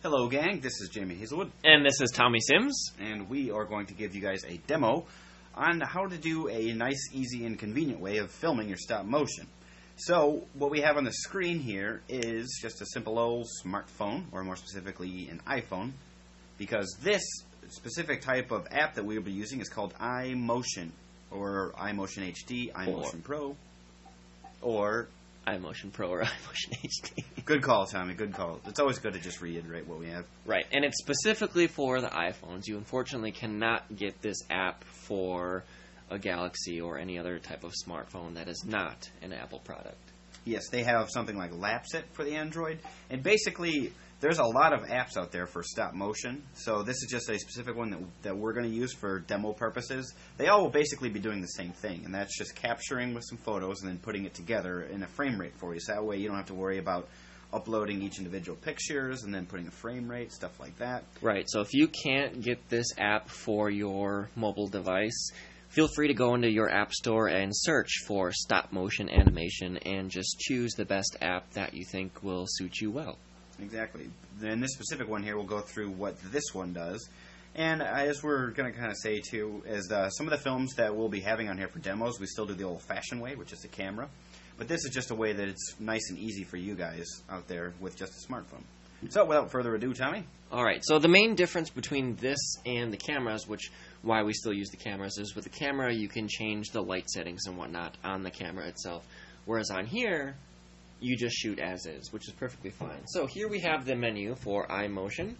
Hello gang, this is Jamie Hazelwood. And this is Tommy Sims. And we are going to give you guys a demo on how to do a nice, easy, and convenient way of filming your stop motion. So, what we have on the screen here is just a simple old smartphone, or more specifically an iPhone, because this specific type of app that we will be using is called iMotion, or iMotion HD, iMotion Pro, or iMotion Pro or iMotion HD. Good call, Tommy, good call. It's always good to just reiterate what we have. Right, and it's specifically for the iPhones. You unfortunately cannot get this app for a Galaxy or any other type of smartphone that is not an Apple product. Yes, they have something like Lapset for the Android, and basically there's a lot of apps out there for stop motion, so this is just a specific one that we're going to use for demo purposes. They all will basically be doing the same thing, and that's just capturing with some photos and then putting it together in a frame rate for you, so that way you don't have to worry about uploading each individual pictures and then putting a frame rate, stuff like that. Right, so if you can't get this app for your mobile device, feel free to go into your app store and search for stop motion animation and just choose the best app that you think will suit you well. Exactly. Then this specific one here will go through what this one does. And as we're going to kind of say, too, is some of the films that we'll be having on here for demos, we still do the old-fashioned way, which is the camera. But this is just a way that it's nice and easy for you guys out there with just a smartphone. So, without further ado, Tommy? All right, so the main difference between this and the cameras, why we still use the cameras, is with the camera you can change the light settings and whatnot on the camera itself. Whereas on here, you just shoot as is, which is perfectly fine. So here we have the menu for iMotion,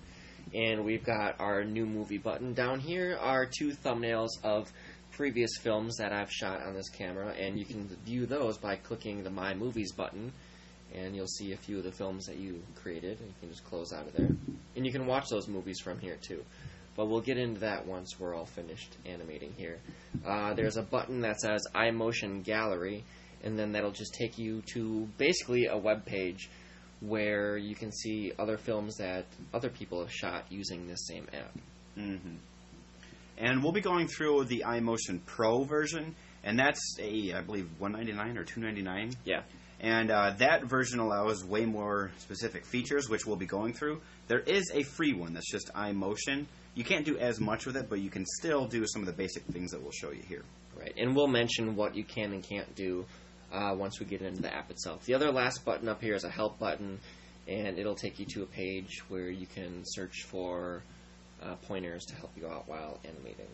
and we've got our new movie button. Down here are two thumbnails of previous films that I've shot on this camera, and you can view those by clicking the My Movies button, and you'll see a few of the films that you created, and you can just close out of there. And you can watch those movies from here too. But we'll get into that once we're all finished animating here. There's a button that says iMotion Gallery, and then that'll just take you to basically a web page where you can see other films that other people have shot using this same app. Mm-hmm. And we'll be going through the iMotion Pro version, and that's I believe, $199 or $299. Yeah. And that version allows way more specific features, which we'll be going through. There is a free one that's just iMotion. You can't do as much with it, but you can still do some of the basic things that we'll show you here. Right, and we'll mention what you can and can't do once we get into the app itself. The other last button up here is a help button, and it'll take you to a page where you can search for pointers to help you out while animating.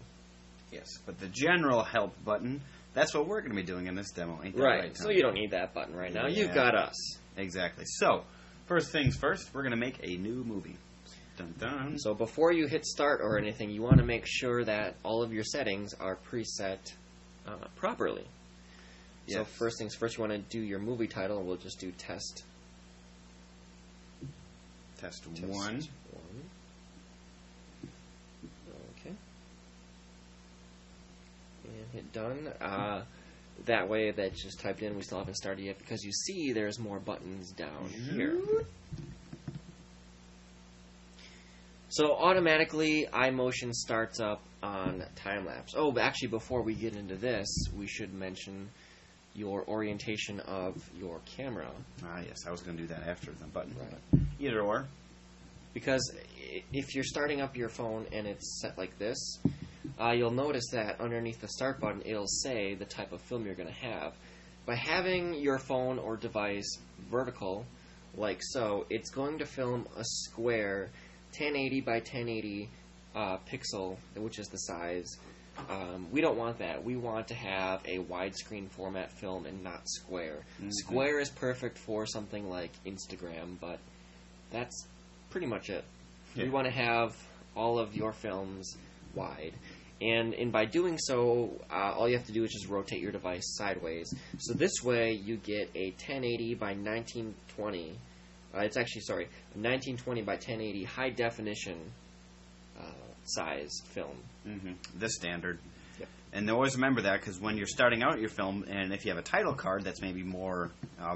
Yes, but the general help button, that's what we're going to be doing in this demo, ain't that right? So you don't need that button right now. Yeah. You've got us. Exactly. So, first things first, we're going to make a new movie. Dun, dun. So before you hit start or anything, you want to make sure that all of your settings are preset properly. Yes. So first things first, you want to do your movie title, and we'll just do test. Test 1. Okay. And hit done. That way, that's just typed in. We still haven't started yet because you see there's more buttons down here. So automatically, iMotion starts up on time-lapse. Oh, but actually, before we get into this, we should mention your orientation of your camera. Ah, yes, I was going to do that after the button. Right. Either or. Because if you're starting up your phone and it's set like this, you'll notice that underneath the start button, it'll say the type of film you're going to have. By having your phone or device vertical, like so, it's going to film a square 1080 by 1080 pixel, which is the size. We don't want that. We want to have a widescreen format film and not square. Mm-hmm. Square is perfect for something like Instagram, but that's pretty much it. Yeah. We want to have all of your films wide. And by doing so, all you have to do is just rotate your device sideways. So this way, you get a 1080 by 1920. It's actually, 1920 by 1080 high definition size film. Mm-hmm. The standard. Yep. And always remember that, because when you're starting out your film, and if you have a title card that's maybe more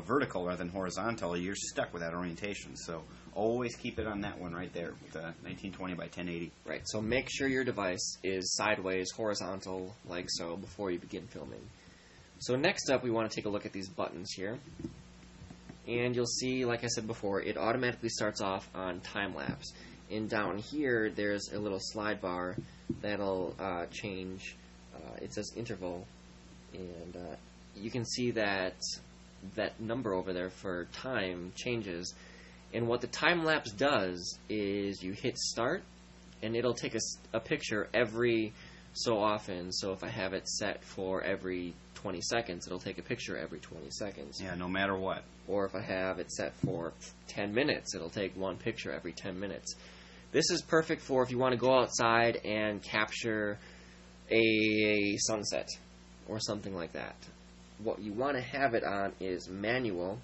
vertical rather than horizontal, you're stuck with that orientation. So always keep it on that one right there, the 1920 by 1080. Right, so make sure your device is sideways, horizontal, like so, before you begin filming. So next up, we want to take a look at these buttons here. And you'll see, like I said before, it automatically starts off on time-lapse. And down here, there's a little slide bar that'll change. It says interval, and you can see that number over there for time changes. And what the time-lapse does is you hit start, and it'll take a picture every so often. So if I have it set for every 20 seconds, it'll take a picture every 20 seconds. Yeah, no matter what. Or if I have it set for 10 minutes, it'll take one picture every 10 minutes. This is perfect for if you want to go outside and capture a sunset or something like that. What you want to have it on is manual,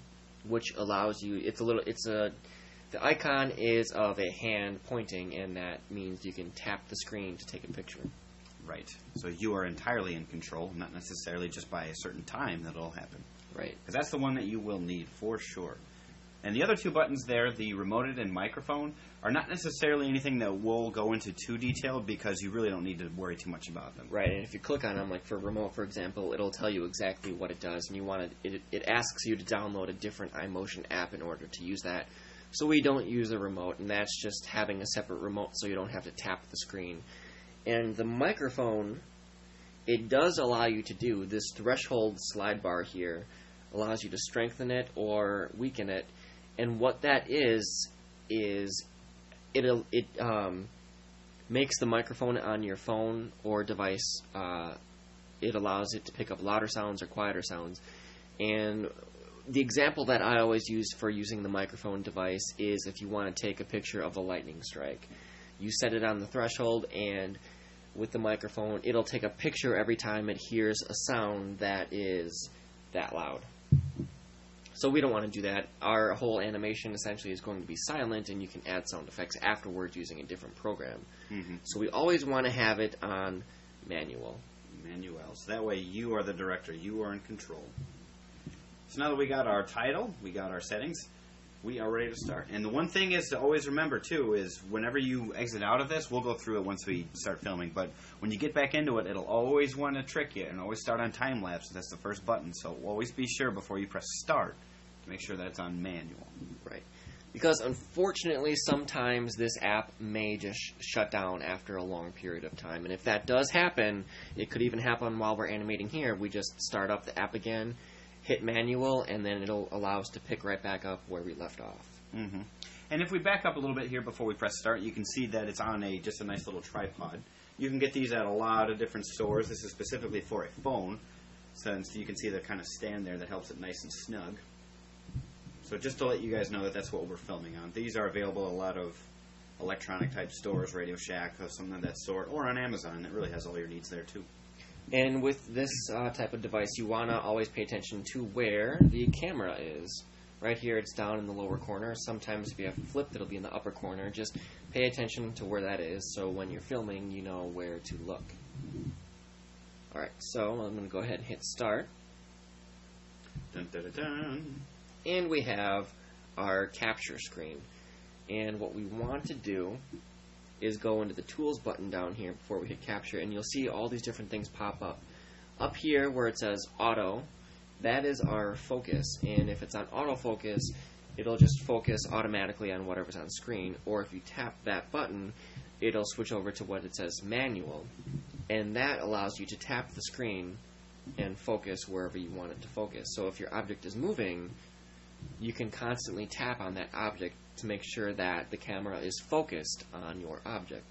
which allows you, the icon is of a hand pointing, and that means you can tap the screen to take a picture. Right. So you are entirely in control, not necessarily just by a certain time that it'll happen. Right. Because that's the one that you will need for sure. And the other two buttons there, the remoted and microphone, are not necessarily anything that we'll go into too detailed because you really don't need to worry too much about them. Right, and if you click on them, like for remote, for example, it'll tell you exactly what it does, and it asks you to download a different iMotion app in order to use that. So we don't use a remote, and that's just having a separate remote so you don't have to tap the screen. And the microphone, it does allow you to do this threshold slide bar here, allows you to strengthen it or weaken it. And what that is it makes the microphone on your phone or device, it allows it to pick up louder sounds or quieter sounds. And the example that I always use for using the microphone device is if you want to take a picture of a lightning strike. You set it on the threshold, and with the microphone, it'll take a picture every time it hears a sound that is that loud. So we don't want to do that. Our whole animation essentially is going to be silent, and you can add sound effects afterwards using a different program. Mm-hmm. So we always want to have it on manual. Manual. So that way you are the director. You are in control. So now that we got our title, we got our settings, we are ready to start. And the one thing is to always remember, too, is whenever you exit out of this, we'll go through it once we start filming, but when you get back into it, it'll always want to trick you and always start on time-lapse. That's the first button, so always be sure before you press start to make sure that it's on manual. Right. Because unfortunately, sometimes this app may just shut down after a long period of time. And if that does happen, it could even happen while we're animating here. We just start up the app again, hit manual, and then it'll allow us to pick right back up where we left off. Mm-hmm. And if we back up a little bit here before we press start, you can see that it's on just a nice little tripod. You can get these at a lot of different stores. This is specifically for a phone, since you can see the kind of stand there that helps it nice and snug. So just to let you guys know that that's what we're filming on. These are available at a lot of electronic type stores, Radio Shack, or something of that sort, or on Amazon. It really has all your needs there too. And with this type of device, you want to always pay attention to where the camera is. Right here, it's down in the lower corner. Sometimes if you have it flipped, it'll be in the upper corner. Just pay attention to where that is, so when you're filming, you know where to look. Alright, so I'm going to go ahead and hit start. Dun, dun, dun, dun. And we have our capture screen. And what we want to do is go into the Tools button down here before we hit Capture, and you'll see all these different things pop up. Up here where it says Auto, that is our focus, and if it's on autofocus, it'll just focus automatically on whatever's on screen, or if you tap that button, it'll switch over to what it says Manual, and that allows you to tap the screen and focus wherever you want it to focus. So if your object is moving, you can constantly tap on that object to make sure that the camera is focused on your object.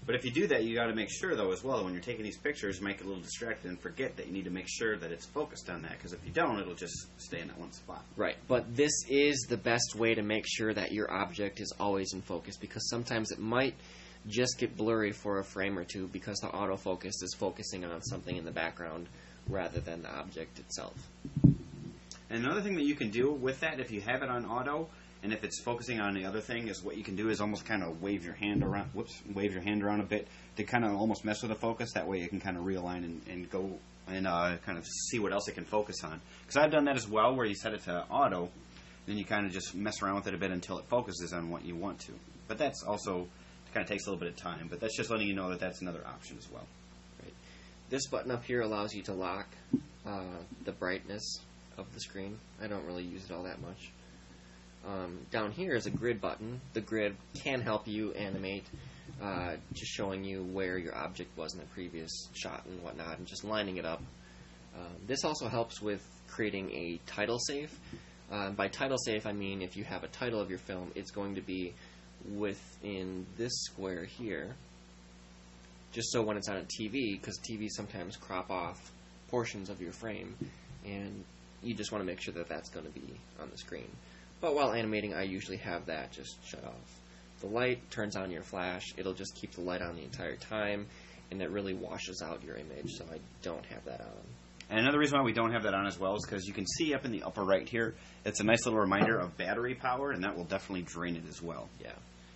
But if you do that, you got to make sure, though, as well, when you're taking these pictures, you might get a little distracted and forget that you need to make sure that it's focused on that, because if you don't, it'll just stay in that one spot. Right, but this is the best way to make sure that your object is always in focus, because sometimes it might just get blurry for a frame or two because the autofocus is focusing on something in the background rather than the object itself. And another thing that you can do with that, if you have it on auto, and if it's focusing on the other thing, is what you can do is almost kind of wave your hand around. Wave your hand around a bit to kind of almost mess with the focus. That way, you can kind of realign and go and kind of see what else it can focus on. Because I've done that as well, where you set it to auto, then you kind of just mess around with it a bit until it focuses on what you want to. But that's also kind of takes a little bit of time. But that's just letting you know that that's another option as well. Right. This button up here allows you to lock the brightness of the screen. I don't really use it all that much. Down here is a grid button. The grid can help you animate, just showing you where your object was in the previous shot and whatnot, and just lining it up. This also helps with creating a title safe. By title safe, I mean if you have a title of your film, it's going to be within this square here, just so when it's on a TV, because TVs sometimes crop off portions of your frame, and you just want to make sure that that's going to be on the screen. But while animating, I usually have that just shut off. The light turns on your flash. It'll just keep the light on the entire time, and it really washes out your image, so I don't have that on. And another reason why we don't have that on as well is because you can see up in the upper right here, it's a nice little reminder of battery power, and that will definitely drain it as well. Yeah.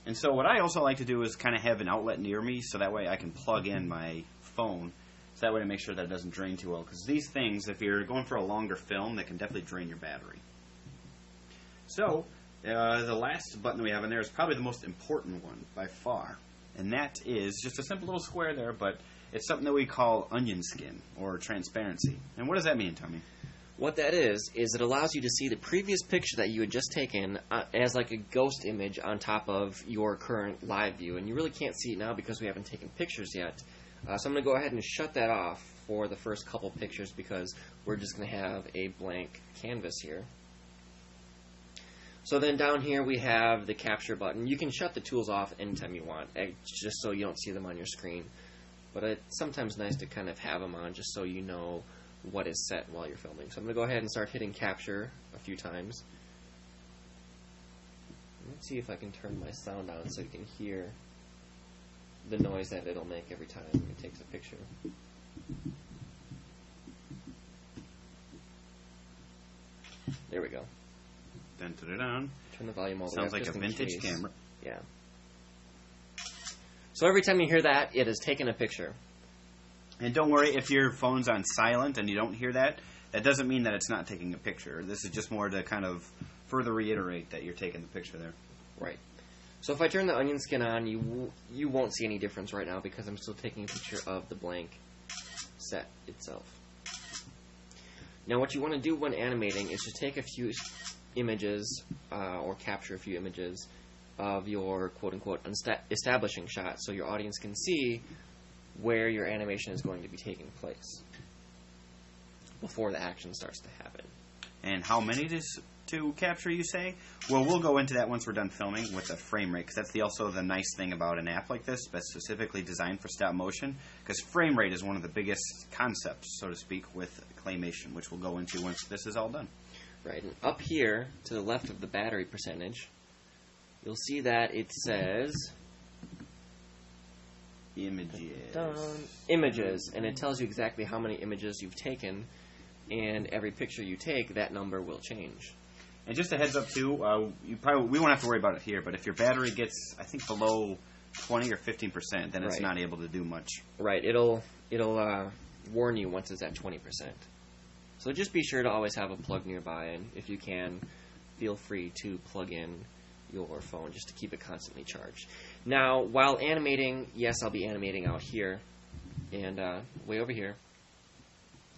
And so what I also like to do is kind of have an outlet near me, so that way I can plug in my phone, so that way to make sure that it doesn't drain too well. Because these things, if you're going for a longer film, they can definitely drain your battery. So, the last button we have in there is probably the most important one by far. And that is just a simple little square there, but it's something that we call onion skin, or transparency. And what does that mean, Tommy? What that is it allows you to see the previous picture that you had just taken as like a ghost image on top of your current live view. And you really can't see it now because we haven't taken pictures yet. So I'm going to go ahead and shut that off for the first couple pictures because we're just going to have a blank canvas here. So then down here we have the capture button. You can shut the tools off anytime you want, just so you don't see them on your screen. But it's sometimes nice to kind of have them on just so you know what is set while you're filming. So I'm going to go ahead and start hitting capture a few times. Let's see if I can turn my sound down so you can hear the noise that it'll make every time it takes a picture. There we go. Dun, dun, dun, dun. Turn the volume all the way up. Sounds like a vintage camera. Yeah. So every time you hear that, it has taken a picture. And don't worry, if your phone's on silent and you don't hear that, that doesn't mean that it's not taking a picture. This is just more to kind of further reiterate that you're taking the picture there. Right. So if I turn the onion skin on, you won't see any difference right now because I'm still taking a picture of the blank set itself. Now what you want to do when animating is just take a few images or capture a few images of your quote-unquote establishing shot so your audience can see where your animation is going to be taking place before the action starts to happen. And how many to capture, you say? Well, we'll go into that once we're done filming with the frame rate, because that's also the nice thing about an app like this that's specifically designed for stop motion, because frame rate is one of the biggest concepts, so to speak, with Claymation, which we'll go into once this is all done. Right, and up here to the left of the battery percentage, you'll see that it says images, and it tells you exactly how many images you've taken, and every picture you take, that number will change. And just a heads up too, we won't have to worry about it here, but if your battery gets, I think, below 20 or 15%, then it's not able to do much. Right, it'll warn you once it's at 20%. So just be sure to always have a plug nearby, and if you can, feel free to plug in your phone just to keep it constantly charged. Now, while animating, yes, I'll be animating out here and way over here.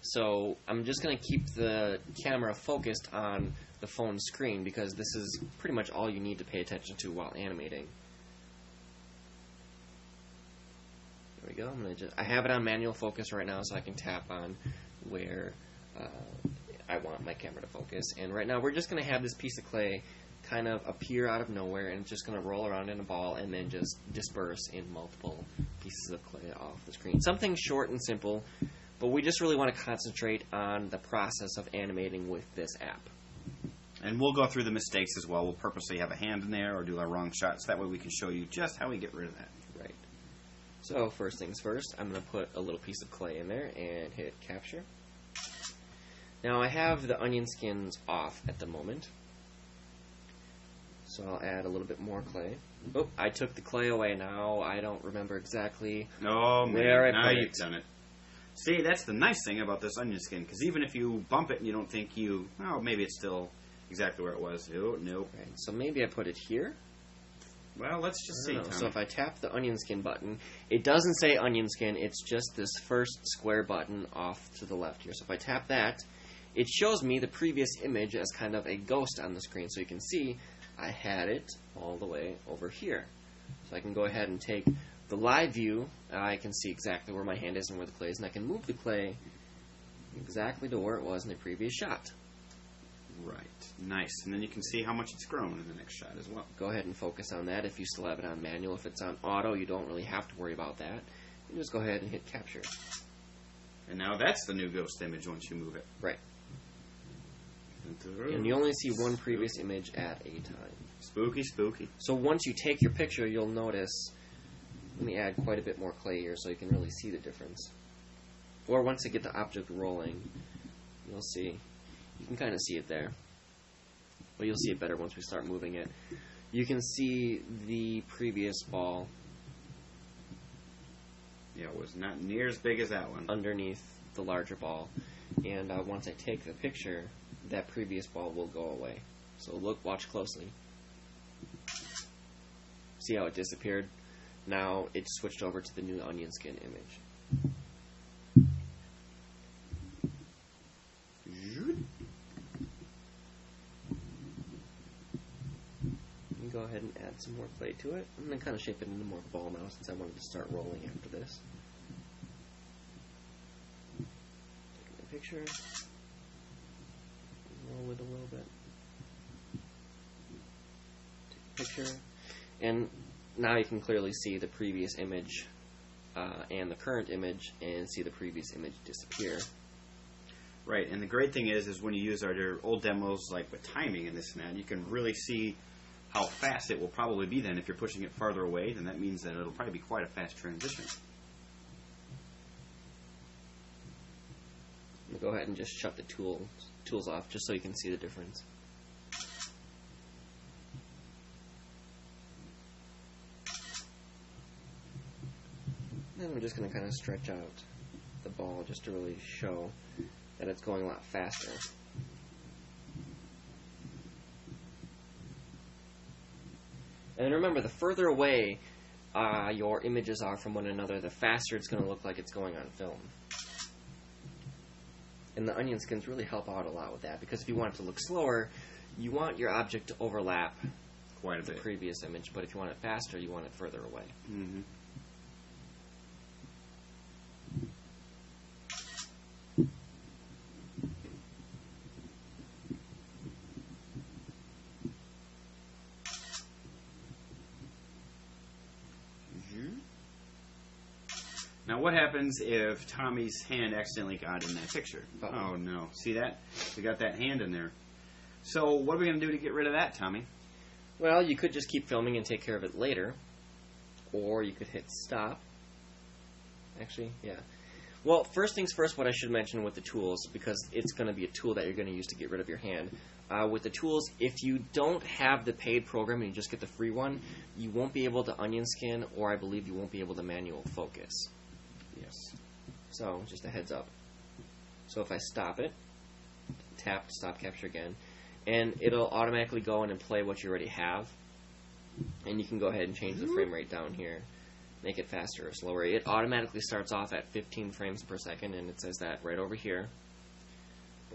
So I'm just going to keep the camera focused on the phone screen because this is pretty much all you need to pay attention to while animating. There we go. I have it on manual focus right now so I can tap on where I want my camera to focus. And right now we're just going to have this piece of clay kind of appear out of nowhere, and it's just going to roll around in a ball and then just disperse in multiple pieces of clay off the screen. Something short and simple, but we just really want to concentrate on the process of animating with this app. And we'll go through the mistakes as well. We'll purposely have a hand in there or do our wrong shots. That way we can show you just how we get rid of that. Right. So first things first, I'm going to put a little piece of clay in there and hit capture. Now I have the onion skins off at the moment. So I'll add a little bit more clay. Oh, I took the clay away now. I don't remember exactly where I put it. You've done it. See, that's the nice thing about this onion skin, because even if you bump it and you don't think maybe it's still exactly where it was. Oh, no. Right, so maybe I put it here. Well, let's just see. So if I tap the onion skin button, it doesn't say onion skin. It's just this first square button off to the left here. So if I tap that, it shows me the previous image as kind of a ghost on the screen. So you can see I had it all the way over here. So I can go ahead and take the live view. I can see exactly where my hand is and where the clay is, and I can move the clay exactly to where it was in the previous shot. Right. Nice. And then you can see how much it's grown in the next shot as well. Go ahead and focus on that if you still have it on manual. If it's on auto, you don't really have to worry about that. You just go ahead and hit capture. And now that's the new ghost image once you move it. Right. And you only see one previous image at a time. Spooky, spooky. So once you take your picture, you'll notice, let me add quite a bit more clay here so you can really see the difference. Or once you get the object rolling, you'll see. You can kind of see it there. But you'll see it better once we start moving it. You can see the previous ball. Yeah, it was not near as big as that one. Underneath the larger ball. And once I take the picture, that previous ball will go away. So look, watch closely. See how it disappeared? Now it's switched over to the new onion skin image. Go ahead and add some more clay to it. I'm going to kind of shape it into more of a ball now since I wanted to start rolling after this. Taking a picture. Roll it a little bit. Take a picture. And now you can clearly see the previous image and the current image and see the previous image disappear. Right, and the great thing is when you use our old demos like with timing and this and that, you can really see how fast it will probably be then. If you're pushing it farther away, then that means that it'll probably be quite a fast transition. I'm going to go ahead and just shut the tools off just so you can see the difference. And we're just going to kind of stretch out the ball just to really show that it's going a lot faster. And remember, the further away your images are from one another, the faster it's going to look like it's going on film. And the onion skins really help out a lot with that, because if you want it to look slower, you want your object to overlap quite a the bit. Previous image, but if you want it faster, you want it further away. Mm-hmm. Now, what happens if Tommy's hand accidentally got in that picture? Uh-oh. Oh, no. See that? We got that hand in there. So, what are we going to do to get rid of that, Tommy? Well, you could just keep filming and take care of it later. Or you could hit stop. Actually, yeah. Well, first things first, what I should mention with the tools, because it's going to be a tool that you're going to use to get rid of your hand. With the tools, if you don't have the paid program and you just get the free one, you won't be able to onion skin, or I believe you won't be able to manual focus. Yes. So, just a heads up. So if I stop it, tap to stop capture again, and it'll automatically go in and play what you already have. And you can go ahead and change the frame rate down here, make it faster or slower. It automatically starts off at 15 frames per second, and it says that right over here.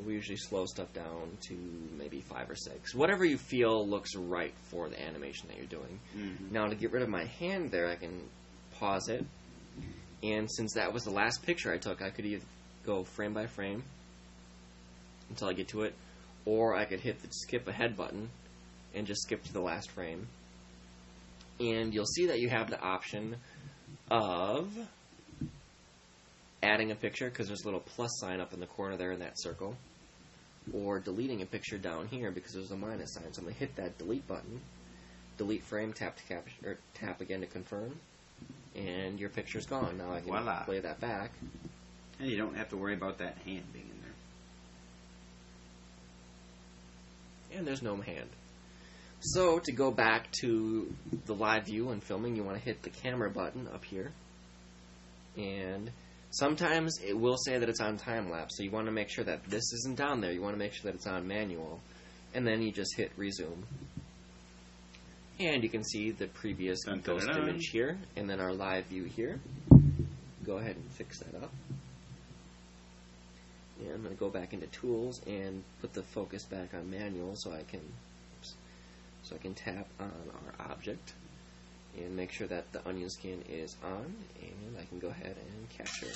We usually slow stuff down to maybe 5 or 6. Whatever you feel looks right for the animation that you're doing. Mm-hmm. Now, to get rid of my hand there, I can pause it. And since that was the last picture I took, I could either go frame by frame until I get to it, or I could hit the skip ahead button and just skip to the last frame. And you'll see that you have the option of adding a picture, because there's a little plus sign up in the corner there in that circle, or deleting a picture down here because there's a minus sign. So I'm going to hit that delete button, delete frame, tap to capture, or tap again to confirm, and your picture's gone. Now I can Voila. play that back. And you don't have to worry about that hand being in there. And there's no hand. So to go back to the live view and filming, you want to hit the camera button up here. And sometimes it will say that it's on time-lapse, so you want to make sure that this isn't down there. You want to make sure that it's on manual. And then you just hit resume. And you can see the previous ghost image here, and then our live view here. Go ahead and fix that up. Yeah, I'm going to go back into Tools and put the focus back on Manual so I can tap on our object and make sure that the onion skin is on, and I can go ahead and capture.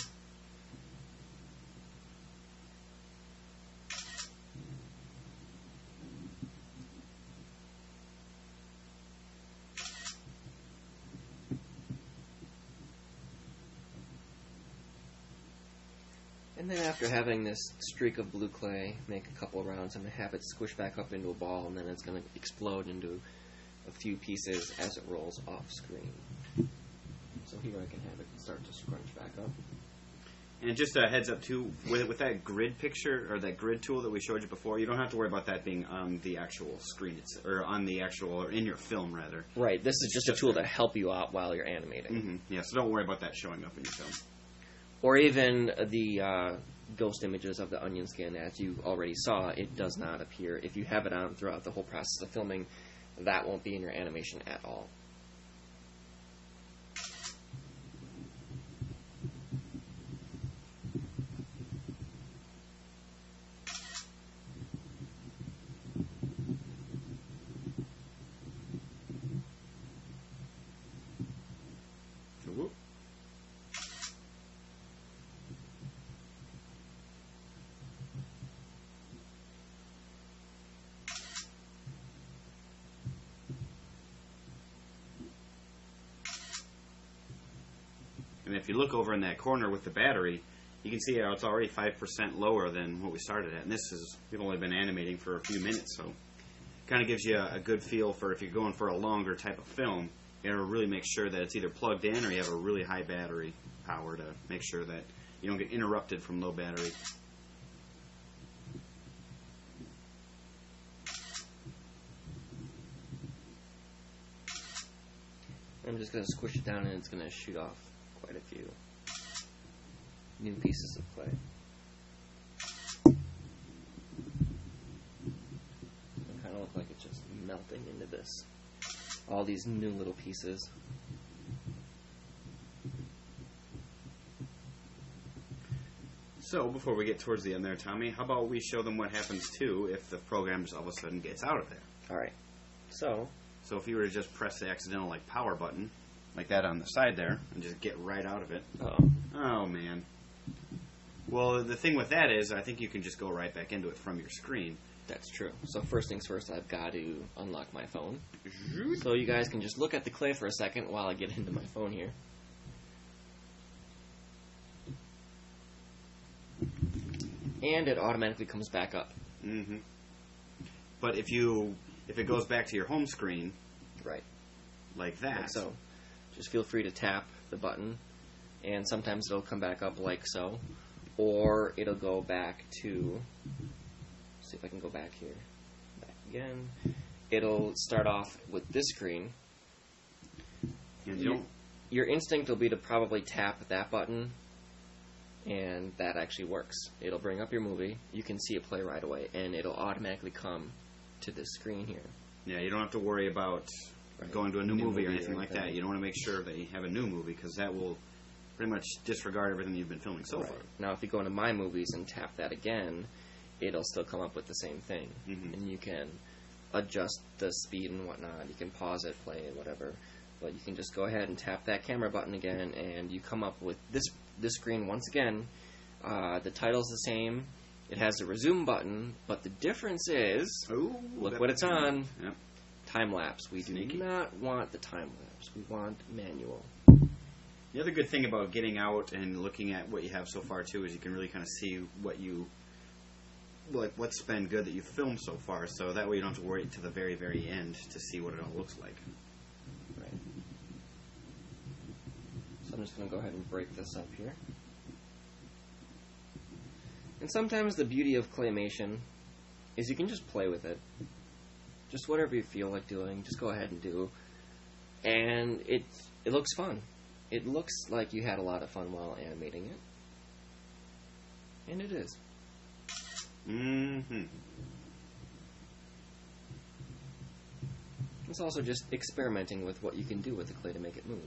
And then after having this streak of blue clay make a couple rounds, I'm going to have it squish back up into a ball, and then it's going to explode into a few pieces as it rolls off screen. So here I can have it start to scrunch back up. And just a heads up too, with that grid picture or that grid tool that we showed you before, you don't have to worry about that being on the actual screen, or on the actual, or in your film rather. Right. This is just a tool to help you out while you're animating. Mm-hmm. Yeah. So don't worry about that showing up in your film. Or even the ghost images of the onion skin, as you already saw, it does not appear. If you have it on throughout the whole process of filming, that won't be in your animation at all. Whoop. And if you look over in that corner with the battery, you can see how it's already 5% lower than what we started at. And this is, we've only been animating for a few minutes, so it kind of gives you a good feel for if you're going for a longer type of film, you gotta really make sure that it's either plugged in or you have a really high battery power to make sure that you don't get interrupted from low battery. I'm just going to squish it down and it's going to shoot off quite a few new pieces of clay. It kind of look like it's just melting into this. All these new little pieces. So, before we get towards the end there, Tommy, how about we show them what happens too if the program just all of a sudden gets out of there? Alright, so if you were to just press the accidental power button, like that on the side there, and just get right out of it. Oh man. Well, the thing with that is, I think you can just go right back into it from your screen. That's true. So first things first, I've got to unlock my phone. So you guys can just look at the clay for a second while I get into my phone here. And it automatically comes back up. Mm-hmm. But if it goes back to your home screen, right, like that, like so, just feel free to tap the button, and sometimes it'll come back up like so, or it'll go back to. See if I can go back here. Back again. It'll start off with this screen. And your instinct will be to probably tap that button, and that actually works. It'll bring up your movie. You can see it play right away, and it'll automatically come to this screen here. Yeah, you don't have to worry about going to a new movie or anything like that. You don't want to make sure that you have a new movie, because that will pretty much disregard everything you've been filming so far. Now, if you go into My Movies and tap that again, it'll still come up with the same thing. Mm-hmm. And you can adjust the speed and whatnot. You can pause it, play it, whatever. But you can just go ahead and tap that camera button again, and you come up with this screen once again. The title's the same. It has a resume button, but the difference is, look what it's on. Yep. Time-lapse. We Sneaky. do not want the time-lapse. We want manual. The other good thing about getting out and looking at what you have so far, too, is you can really kind of see what's been good that you've filmed so far, so that way you don't have to wait to the very, very end to see what it all looks like. Right. So I'm just going to go ahead and break this up here. And sometimes the beauty of Claymation is you can just play with it. Just whatever you feel like doing, just go ahead and do. And it looks fun. It looks like you had a lot of fun while animating it. And it is. Mm-hmm. It's also just experimenting with what you can do with the clay to make it move.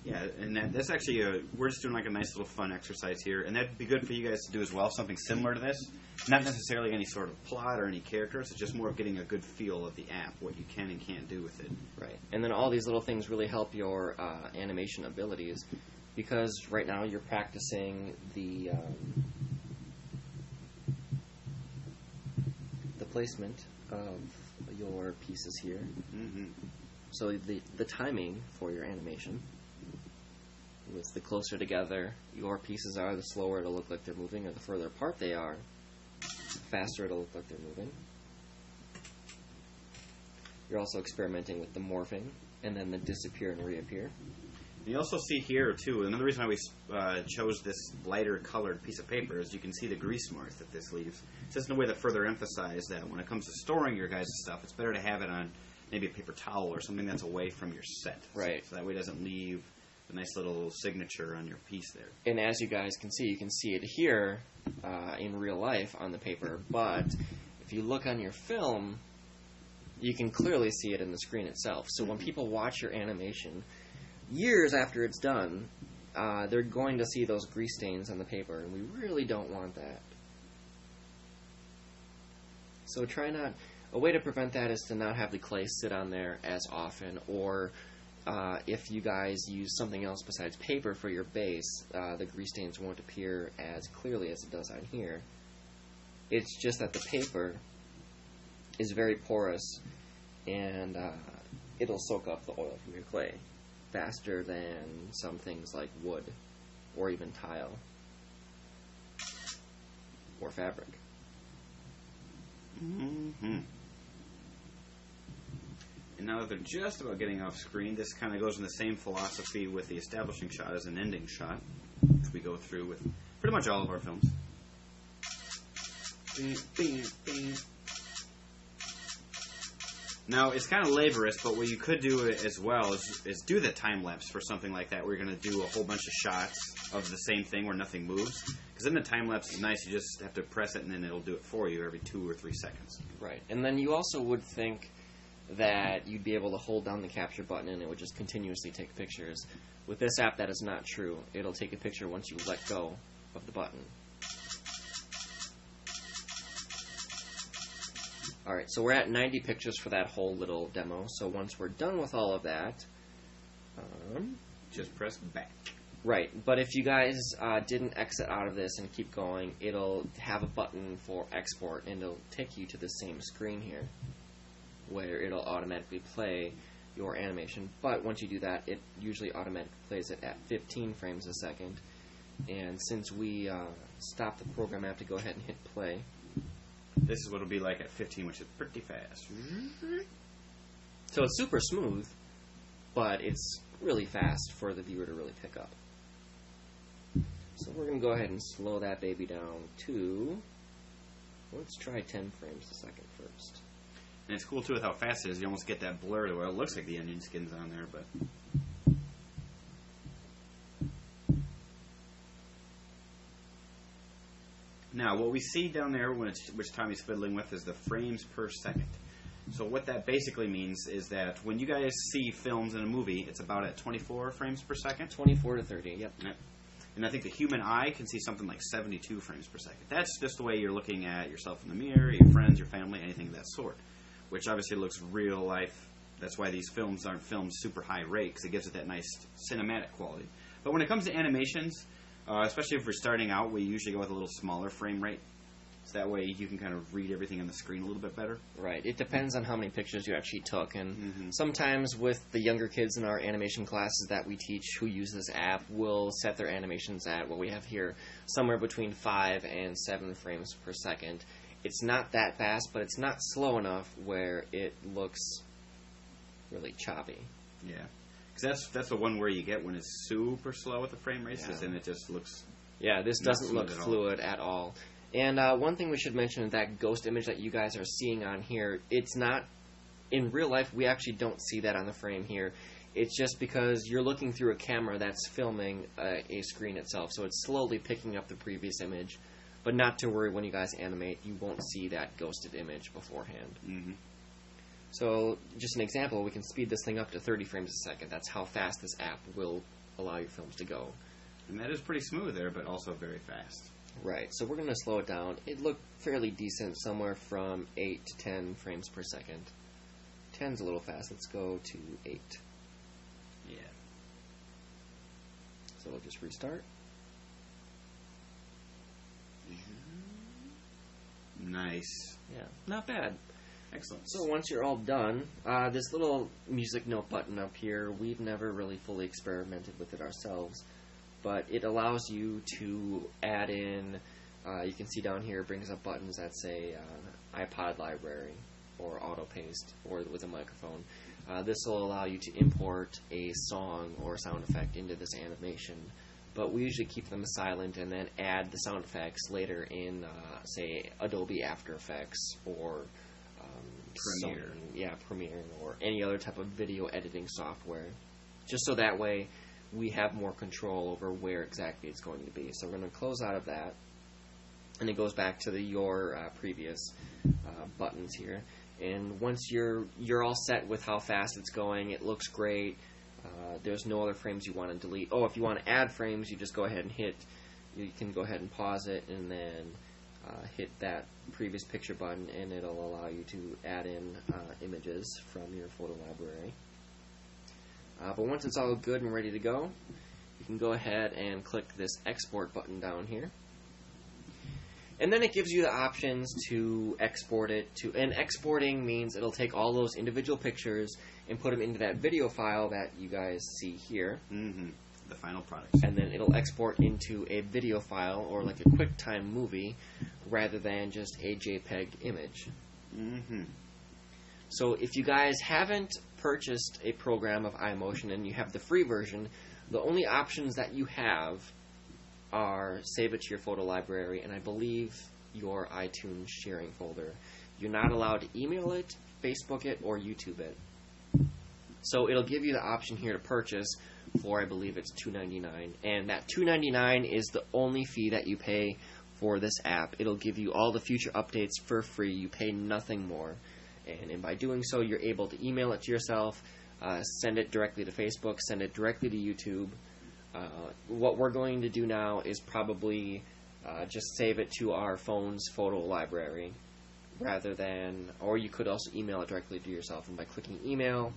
Yeah, Yeah, and that's actually we're just doing like a nice little fun exercise here, and that'd be good for you guys to do as well, something similar to this. Not necessarily any sort of plot or any characters, it's just more of getting a good feel of the app, what you can and can't do with it. Right, and then all these little things really help your animation abilities, because right now you're practicing the placement of your pieces here. Mm-hmm. So the timing for your animation, with the closer together your pieces are, the slower it'll look like they're moving, or the further apart they are, the faster it'll look like they're moving. You're also experimenting with the morphing, and then the disappear and reappear. You also see here, too, another reason why we chose this lighter colored piece of paper is you can see the grease marks that this leaves. It's just a way to further emphasize that when it comes to storing your guys' stuff, it's better to have it on maybe a paper towel or something that's away from your set. Right. So that way it doesn't leave a nice little signature on your piece there. And as you guys can see, it here in real life on the paper, but if you look on your film, you can clearly see it in the screen itself. So when people watch your animation, years after it's done, they're going to see those grease stains on the paper, and we really don't want that. So a way to prevent that is to not have the clay sit on there as often, or if you guys use something else besides paper for your base, the grease stains won't appear as clearly as it does on here. It's just that the paper is very porous, and it'll soak up the oil from your clay faster than some things like wood, or even tile, or fabric. Mm-hmm. And now that they're just about getting off screen, this kind of goes in the same philosophy with the establishing shot as an ending shot, which we go through with pretty much all of our films. Now, it's kind of laborious, but what you could do as well is do the time lapse for something like that, where you're going to do a whole bunch of shots of the same thing where nothing moves. Because then the time lapse is nice. You just have to press it, and then it'll do it for you every 2 or 3 seconds. Right. And then you also would think that you'd be able to hold down the capture button and it would just continuously take pictures. With this app, that is not true. It'll take a picture once you let go of the button. Alright, so we're at 90 pictures for that whole little demo. So once we're done with all of that, just press back. Right, but if you guys didn't exit out of this and keep going, it'll have a button for export, and it'll take you to the same screen here, where it'll automatically play your animation. But once you do that, it usually automatically plays it at 15 frames a second. And since we stopped the program, I have to go ahead and hit play. This is what it'll be like at 15, which is pretty fast. So it's super smooth, but it's really fast for the viewer to really pick up. So we're going to go ahead and slow that baby down to, let's try 10 frames a second first. And it's cool, too, with how fast it is. You almost get that blur to where it looks like the onion skin's on there, but... Now, what we see down there, which Tommy's fiddling with, is the frames per second. So what that basically means is that when you guys see films in a movie, it's about at 24 frames per second? 24 to 30, yep. And I think the human eye can see something like 72 frames per second. That's just the way you're looking at yourself in the mirror, your friends, your family, anything of that sort. Which obviously looks real life. That's why these films aren't filmed super high rate, because it gives it that nice cinematic quality. But when it comes to animations, especially if we're starting out, we usually go with a little smaller frame rate. So that way you can kind of read everything on the screen a little bit better. Right. It depends on how many pictures you actually took. And sometimes with the younger kids in our animation classes that we teach who use this app, we'll set their animations at what we have here, somewhere between 5 and 7 frames per second. It's not that fast, but it's not slow enough where it looks really choppy. Yeah. Because that's the one where you get when it's super slow with the frame rates, and it just looks... Yeah, this doesn't look fluid at all. And one thing we should mention is that ghost image that you guys are seeing on here, it's not... In real life, we actually don't see that on the frame here. It's just because you're looking through a camera that's filming a screen itself, so it's slowly picking up the previous image. But not to worry, when you guys animate, you won't see that ghosted image beforehand. Mm-hmm. So, just an example, we can speed this thing up to 30 frames a second. That's how fast this app will allow your films to go. And that is pretty smooth there, but also very fast. Right, so we're going to slow it down. It looked fairly decent, somewhere from 8 to 10 frames per second. 10's a little fast. Let's go to 8. Yeah. So we'll just restart. Nice. Yeah, not bad. Excellent. So once you're all done, this little music note button up here, we've never really fully experimented with it ourselves, but it allows you to add in, you can see down here, it brings up buttons that say iPod library or auto paste or with a microphone. This will allow you to import a song or sound effect into this animation, but we usually keep them silent and then add the sound effects later in, say, Adobe After Effects or Premiere. Premiere or any other type of video editing software, just so that way we have more control over where exactly it's going to be. So we're going to close out of that, and it goes back to your previous buttons here. And once you're all set with how fast it's going, it looks great. There's no other frames you want to delete. Oh, if you want to add frames, you just go ahead and you can go ahead and pause it and then hit that previous picture button, and it'll allow you to add in images from your photo library. But once it's all good and ready to go, you can go ahead and click this export button down here. And then it gives you the options to export it to, and exporting means it'll take all those individual pictures and put them into that video file that you guys see here. Mm-hmm. The final product. And then it'll export into a video file or like a QuickTime movie rather than just a JPEG image. Mm-hmm. So if you guys haven't purchased a program of iMotion and you have the free version, the only options that you have are save it to your photo library and I believe your iTunes sharing folder. You're not allowed to email it, Facebook it, or YouTube it. So it'll give you the option here to purchase for, I believe it's $2.99, and that $2.99 is the only fee that you pay for this app. It'll give you all the future updates for free. You pay nothing more, and by doing so, you're able to email it to yourself, send it directly to Facebook, send it directly to YouTube. What we're going to do now is probably just save it to our phone's photo library, rather than, or you could also email it directly to yourself, and by clicking email,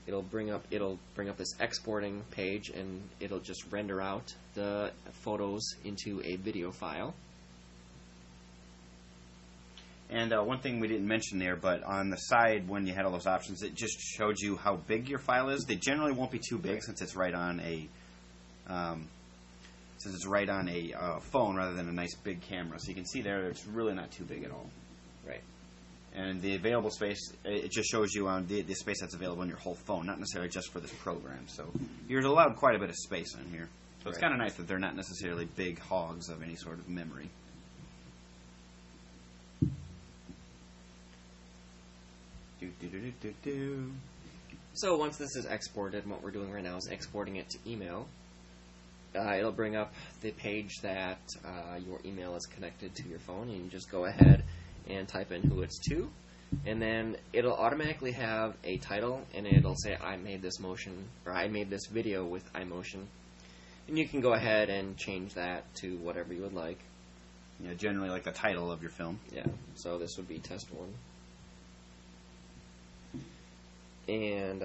it'll bring up this exporting page, and it'll just render out the photos into a video file. And one thing we didn't mention there, but on the side when you had all those options, it just showed you how big your file is. They generally won't be too big since it's right on a phone rather than a nice big camera. So you can see there, it's really not too big at all. Right. And the available space, it just shows you on the space that's available on your whole phone, not necessarily just for this program. So you're allowed quite a bit of space in here. So it's kind of nice that they're not necessarily big hogs of any sort of memory. So once this is exported, what we're doing right now is exporting it to email. It'll bring up the page that your email is connected to your phone, and you just go ahead and type in who it's to, and then it'll automatically have a title, and it'll say I made this motion, or I made this video with iMotion, and you can go ahead and change that to whatever you would like. Yeah, generally like the title of your film. Yeah, so this would be test 1. And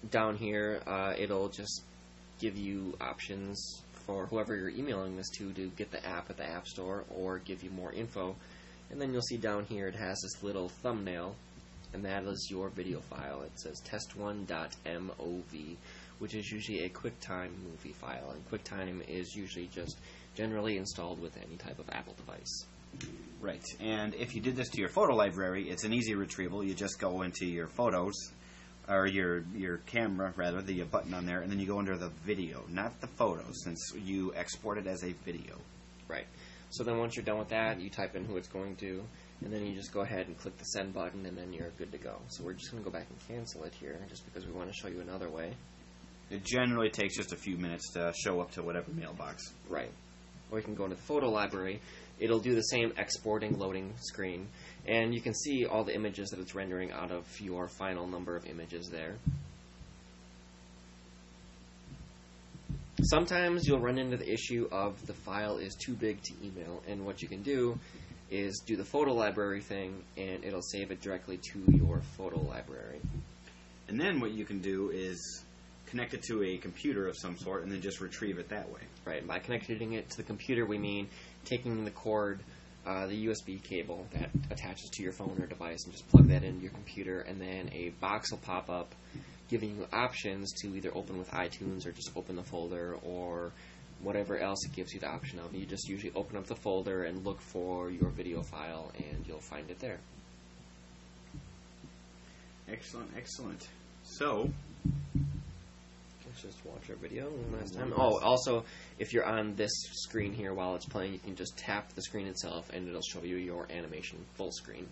down here, it'll just give you options for whoever you're emailing this to get the app at the App Store or give you more info. And then you'll see down here it has this little thumbnail, and that is your video file. It says test1.mov, which is usually a QuickTime movie file. And QuickTime is usually just generally installed with any type of Apple device. Right, and if you did this to your photo library, it's an easy retrieval. You just go into your photos, or your camera, rather, the button on there, and then you go under the video, not the photos, since you export it as a video. Right. So then once you're done with that, you type in who it's going to, and then you just go ahead and click the send button, and then you're good to go. So we're just going to go back and cancel it here, just because we want to show you another way. It generally takes just a few minutes to show up to whatever mailbox. Right. Or you can go into the photo library. It'll do the same exporting, loading screen, and you can see all the images that it's rendering out of your final number of images there. Sometimes you'll run into the issue of the file is too big to email, and what you can do is do the photo library thing, and it'll save it directly to your photo library. And then what you can do is connect it to a computer of some sort and then just retrieve it that way. Right, by connecting it to the computer, we mean taking the cord, the USB cable that attaches to your phone or device, and just plug that into your computer, and then a box will pop up giving you options to either open with iTunes or just open the folder or whatever else it gives you the option of. You just usually open up the folder and look for your video file, and you'll find it there. Excellent, excellent. So, let's just watch our video one last time. Oh, also, if you're on this screen here while it's playing, you can just tap the screen itself, and it'll show you your animation full screen.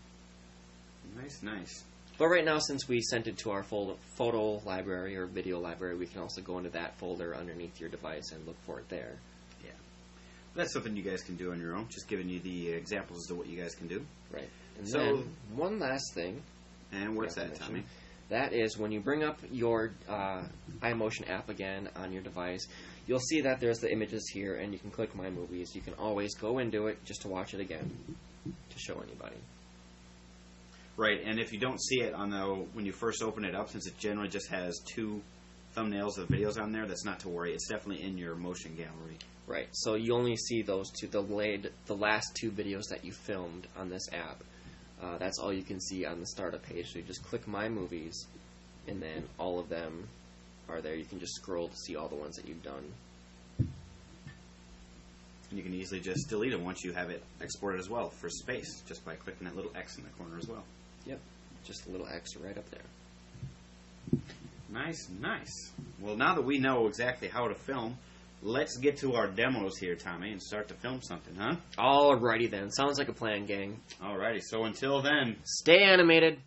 Nice, nice. But right now, since we sent it to our photo library or video library, we can also go into that folder underneath your device and look for it there. Yeah. That's something you guys can do on your own. Just giving you the examples as to what you guys can do. Right. And so, then, one last thing. And what's that, Tommy? That is when you bring up your iMotion app again on your device, you'll see that there's the images here, and you can click My Movies. You can always go into it just to watch it again, to show anybody. Right, and if you don't see it on when you first open it up, since it generally just has 2 thumbnails of videos on there, that's not to worry. It's definitely in your motion gallery. Right, so you only see those 2, the last 2 videos that you filmed on this app. That's all you can see on the startup page. So you just click My Movies, and then all of them are there. You can just scroll to see all the ones that you've done. And you can easily just delete them once you have it exported as well for space, just by clicking that little X in the corner as well. Yep, just a little X right up there. Nice, nice. Well, now that we know exactly how to film, let's get to our demos here, Tommy, and start to film something, huh? Alrighty then. Sounds like a plan, gang. Alrighty, so until then, stay animated.